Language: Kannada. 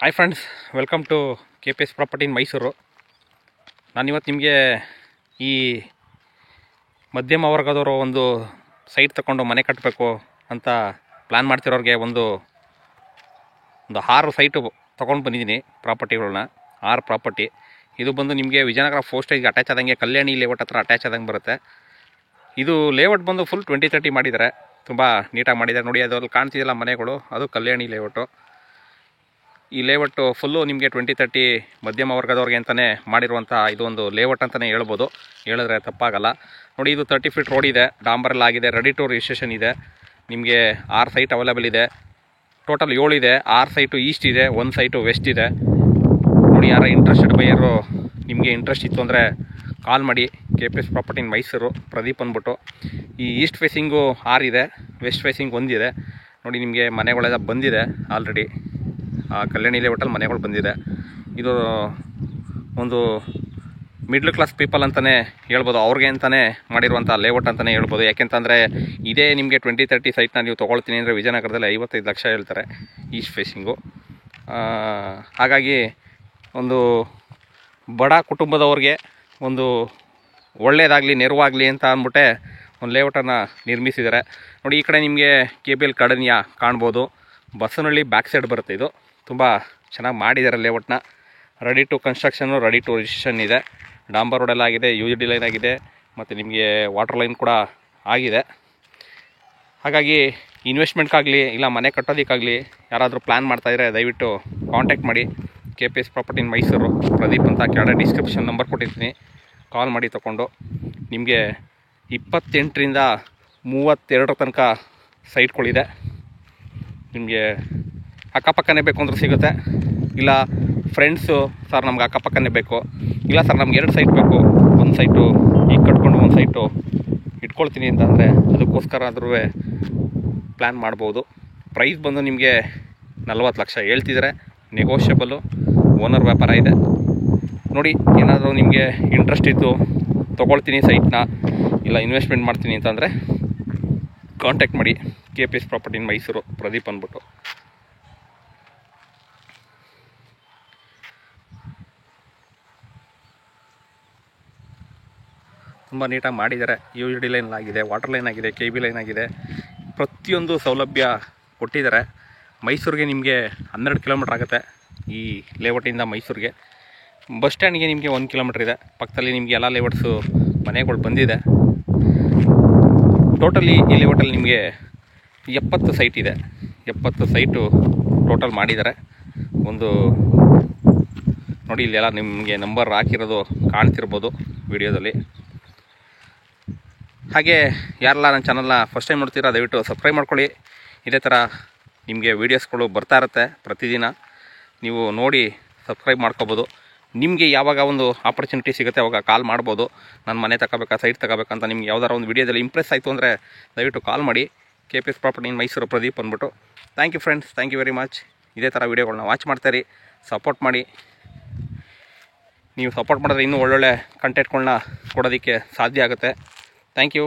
Hi friends, welcome to KPS property in Mysuru. ನಾನಿವತ್ತು ನಿಮಗೆ ಈ ಮಧ್ಯಮ ವರ್ಗದವರು ಒಂದು ಸೈಟ್ ತಗೊಂಡು ಮನೆ ಕಟ್ಟಬೇಕು ಅಂತ ಪ್ಲ್ಯಾನ್ ಮಾಡ್ತಿರೋರಿಗೆ ಒಂದು 6 ಸೈಟು ತೊಗೊಂಡು ಬಂದಿದ್ದೀನಿ. ಪ್ರಾಪರ್ಟಿಗಳನ್ನ 6 ಪ್ರಾಪರ್ಟಿ. ಇದು ಬಂದು ನಿಮಗೆ ವಿಜಯನಗರ 4 ಸ್ಟೇಜ್ಗೆ ಅಟ್ಯಾಚ್ ಆದಂಗೆ ಕಲ್ಯಾಣಿ ಲೇಔಟ್ ಹತ್ರ ಅಟ್ಯಾಚ್ ಆದಂಗೆ ಬರುತ್ತೆ. ಇದು ಲೇಔಟ್ ಬಂದು ಫುಲ್ 20-30 ಮಾಡಿದ್ದಾರೆ. ತುಂಬ ನೀಟಾಗಿ ಮಾಡಿದ್ದಾರೆ ನೋಡಿ. ಅದ್ರಲ್ಲಿ ಕಾಣ್ತಿದೆಯಲ್ಲ ಮನೆಗಳು, ಅದು ಕಲ್ಯಾಣಿ ಲೇಔಟು. ಈ ಲೇಔಟು ಫುಲ್ಲು ನಿಮಗೆ 20-30 ಮಧ್ಯಮ ವರ್ಗದವ್ರಿಗೆ ಅಂತಲೇ ಮಾಡಿರುವಂಥ ಇದೊಂದು ಲೇಔಟ್ ಅಂತಲೇ ಹೇಳ್ಬೋದು, ಹೇಳಿದ್ರೆ ತಪ್ಪಾಗಲ್ಲ. ನೋಡಿ, ಇದು 30 ಫೀಟ್ ರೋಡ್ ಇದೆ, ಡಾಂಬರೆಲ್ಲ ಆಗಿದೆ, ರೆಡಿ ಟು ರಿಜಿಸ್ಟ್ರೇಷನ್ ಇದೆ. ನಿಮಗೆ 6 ಸೈಟ್ ಅವೈಲೇಬಲ್ ಇದೆ. ಟೋಟಲ್ 7 ಇದೆ. 6 ಸೈಟು ಈಸ್ಟ್ ಇದೆ, 1 ಸೈಟು ವೆಸ್ಟ್ ಇದೆ. ನೋಡಿ, ಯಾರ ಇಂಟ್ರೆಸ್ಟೆಡ್ ಬೈಯರು ನಿಮಗೆ ಇಂಟ್ರೆಸ್ಟ್ ಇತ್ತು ಅಂದರೆ ಕಾಲ್ ಮಾಡಿ. KPS property in Mysuru, Pradeep ಅಂದ್ಬಿಟ್ಟು. ಈ ಈಸ್ಟ್ ಫೇಸಿಂಗು 6 ಇದೆ, ವೆಸ್ಟ್ ಫೇಸಿಂಗ್ 1 ಇದೆ. ನೋಡಿ, ನಿಮಗೆ ಮನೆಗಳೆಲ್ಲ ಬಂದಿದೆ ಆಲ್ರೆಡಿ. ಕಲ್ಯಾಣಿ ಲೇಔಟಲ್ಲಿ ಮನೆಗಳು ಬಂದಿದೆ. ಇದು ಒಂದು ಮಿಡ್ಲ್ ಕ್ಲಾಸ್ ಪೀಪಲ್ ಅಂತಲೇ ಹೇಳ್ಬೋದು, ಅವ್ರಿಗೆ ಅಂತಲೇ ಮಾಡಿರುವಂಥ ಲೇಔಟ್ ಅಂತಲೇ ಹೇಳ್ಬೋದು. ಯಾಕೆಂತಂದರೆ ಇದೇ ನಿಮಗೆ 20-30 ಸೈಟ್ನ ನೀವು ತೊಗೊಳ್ತೀನಿ ಅಂದರೆ ವಿಜಯನಗರದಲ್ಲಿ 55 ಲಕ್ಷ ಹೇಳ್ತಾರೆ ಈಸ್ಟ್ ಫೇಸಿಂಗು. ಹಾಗಾಗಿ ಒಂದು ಬಡ ಕುಟುಂಬದವ್ರಿಗೆ ಒಂದು ಒಳ್ಳೆಯದಾಗಲಿ, ನೆರವಾಗಲಿ ಅಂತ ಅಂದ್ಬಿಟ್ಟೆ ಒಂದು ಲೇಔಟನ್ನು ನಿರ್ಮಿಸಿದ್ದಾರೆ. ನೋಡಿ, ಈ ಕಡೆ ನಿಮಗೆ KBL ಕಡನಿಯ ಕಾಣ್ಬೋದು. ಬಸವನಹಳ್ಳಿ ಬ್ಯಾಕ್ ಸೈಡ್ ಬರುತ್ತೆ. ಇದು ತುಂಬ ಚೆನ್ನಾಗಿ ಮಾಡಿದ್ದಾರೆ ಲೇಔಟ್ನ. ರೆಡಿ ಟು ಕನ್ಸ್ಟ್ರಕ್ಷನ್ನು, ರೆಡಿ ಟು ರಿಜಿಸ್ಟ್ರೇಷನ್ ಇದೆ. ಡಾಂಬರ್ ರೋಡೆಲ್ಲ ಆಗಿದೆ, UGD ಲೈನ್ ಆಗಿದೆ, ಮತ್ತು ನಿಮಗೆ ವಾಟರ್ ಲೈನ್ ಕೂಡ ಆಗಿದೆ. ಹಾಗಾಗಿ ಇನ್ವೆಸ್ಟ್ಮೆಂಟ್ಗಾಗಲಿ ಇಲ್ಲ ಮನೆ ಕಟ್ಟೋದಕ್ಕಾಗಲಿ ಯಾರಾದರೂ ಪ್ಲ್ಯಾನ್ ಮಾಡ್ತಾಯಿದ್ರೆ ದಯವಿಟ್ಟು ಕಾಂಟ್ಯಾಕ್ಟ್ ಮಾಡಿ. KPS property in Mysuru, Pradeep ಅಂತ ಕೆಳಗಡೆ ಡಿಸ್ಕ್ರಿಪ್ಷನ್ ನಂಬರ್ ಕೊಟ್ಟಿರ್ತೀನಿ. ಕಾಲ್ ಮಾಡಿ ತೊಗೊಂಡು ನಿಮಗೆ 28ರಿಂದ 32 ತನಕ ಸೈಟ್ಗಳಿದೆ. ನಿಮಗೆ ಅಕ್ಕಪಕ್ಕನೇ ಬೇಕು ಅಂದರೂ ಸಿಗುತ್ತೆ. ಇಲ್ಲ ಫ್ರೆಂಡ್ಸು, ಸರ್ ನಮ್ಗೆ ಅಕ್ಕಪಕ್ಕನೇ ಬೇಕು, ಇಲ್ಲ ಸರ್ ನಮ್ಗೆ 2 ಸೈಟ್ ಬೇಕು, 1 ಸೈಟು ಈಗ ಕಟ್ಕೊಂಡು 1 ಸೈಟು ಇಟ್ಕೊಳ್ತೀನಿ ಅಂತಂದರೆ ಅದಕ್ಕೋಸ್ಕರ ಆದ್ರೂ ಪ್ಲ್ಯಾನ್ ಮಾಡ್ಬೋದು. ಪ್ರೈಸ್ ಬಂದು ನಿಮಗೆ 40 ಲಕ್ಷ ಹೇಳ್ತಿದ್ದಾರೆ, ನೆಗೋಷಿಯಬಲು. ಓನರ್ ವ್ಯಾಪಾರ ಇದೆ. ನೋಡಿ, ಏನಾದರೂ ನಿಮಗೆ ಇಂಟ್ರೆಸ್ಟ್ ಇದ್ದು ತೊಗೊಳ್ತೀನಿ ಸೈಟ್ನ, ಇಲ್ಲ ಇನ್ವೆಸ್ಟ್ಮೆಂಟ್ ಮಾಡ್ತೀನಿ ಅಂತಂದರೆ ಕಾಂಟ್ಯಾಕ್ಟ್ ಮಾಡಿ. KPS property in Mysuru, Pradeep ಅಂದ್ಬಿಟ್ಟು. ತುಂಬ ನೀಟಾಗಿ ಮಾಡಿದ್ದಾರೆ. UGD ಲೈನ್ ಆಗಿದೆ, ವಾಟರ್ ಲೈನ್ ಆಗಿದೆ, KB ಲೈನ್ ಆಗಿದೆ. ಪ್ರತಿಯೊಂದು ಸೌಲಭ್ಯ ಕೊಟ್ಟಿದ್ದಾರೆ. ಮೈಸೂರಿಗೆ ನಿಮಗೆ 12 ಕಿಲೋಮೀಟ್ರ್ ಆಗುತ್ತೆ ಈ ಲೇಔಟಿಂದ ಮೈಸೂರಿಗೆ. ಬಸ್ ಸ್ಟ್ಯಾಂಡ್ಗೆ ನಿಮಗೆ 1 ಕಿಲೋಮೀಟ್ರ್ ಇದೆ. ಪಕ್ಕದಲ್ಲಿ ನಿಮಗೆ ಎಲ್ಲ ಲೇಔಟ್ಸು ಮನೆಗಳು ಬಂದಿದೆ. ಟೋಟಲಿ ಈ ಲೇಔಟಲ್ಲಿ ನಿಮಗೆ 70 ಸೈಟ್ ಇದೆ. 70 ಸೈಟು ಟೋಟಲ್ ಮಾಡಿದ್ದಾರೆ. ಒಂದು ನೋಡಿ, ಇಲ್ಲೆಲ್ಲ ನಿಮಗೆ ನಂಬರ್ ಹಾಕಿರೋದು ಕಾಣ್ತಿರ್ಬೋದು ವಿಡಿಯೋದಲ್ಲಿ. ಹಾಗೆ ಯಾರೆಲ್ಲ ನನ್ನ ಚಾನಲ್ನ ಫಸ್ಟ್ ಟೈಮ್ ನೋಡ್ತೀರಾ ದಯವಿಟ್ಟು ಸಬ್ಸ್ಕ್ರೈಬ್ ಮಾಡ್ಕೊಳ್ಳಿ. ಇದೇ ಥರ ನಿಮಗೆ ವೀಡಿಯೋಸ್ಗಳು ಬರ್ತಾ ಇರುತ್ತೆ ಪ್ರತಿದಿನ. ನೀವು ನೋಡಿ ಸಬ್ಸ್ಕ್ರೈಬ್ ಮಾಡ್ಕೋಬೋದು. ನಿಮಗೆ ಯಾವಾಗ ಒಂದು ಆಪರ್ಚುನಿಟಿ ಸಿಗುತ್ತೆ ಅವಾಗ ಕಾಲ್ ಮಾಡ್ಬೋದು. ನಾನು ಮನೆ ತಗೋಬೇಕಾ, ಸೈಟ್ ತಗೋಬೇಕಂತ ನಿಮ್ಗೆ ಯಾವ್ದಾರು ಒಂದು ವೀಡಿಯೋದಲ್ಲಿ ಇಂಪ್ರೆಸ್ ಆಯಿತು ಅಂದರೆ ದಯವಿಟ್ಟು ಕಾಲ್ ಮಾಡಿ. KPS property in Mysuru, Pradeep ಅಂದ್ಬಿಟ್ಟು. Thank you friends, thank you very much. ಇದೇ ಥರ ವೀಡಿಯೋಗಳನ್ನ ವಾಚ್ ಮಾಡ್ತಾಯಿರಿ, ಸಪೋರ್ಟ್ ಮಾಡಿ. ನೀವು ಸಪೋರ್ಟ್ ಮಾಡಿದ್ರೆ ಇನ್ನೂ ಒಳ್ಳೊಳ್ಳೆ ಕಂಟೆಂಟ್ಗಳನ್ನ ಕೊಡೋದಕ್ಕೆ ಸಾಧ್ಯ ಆಗುತ್ತೆ. Thank you.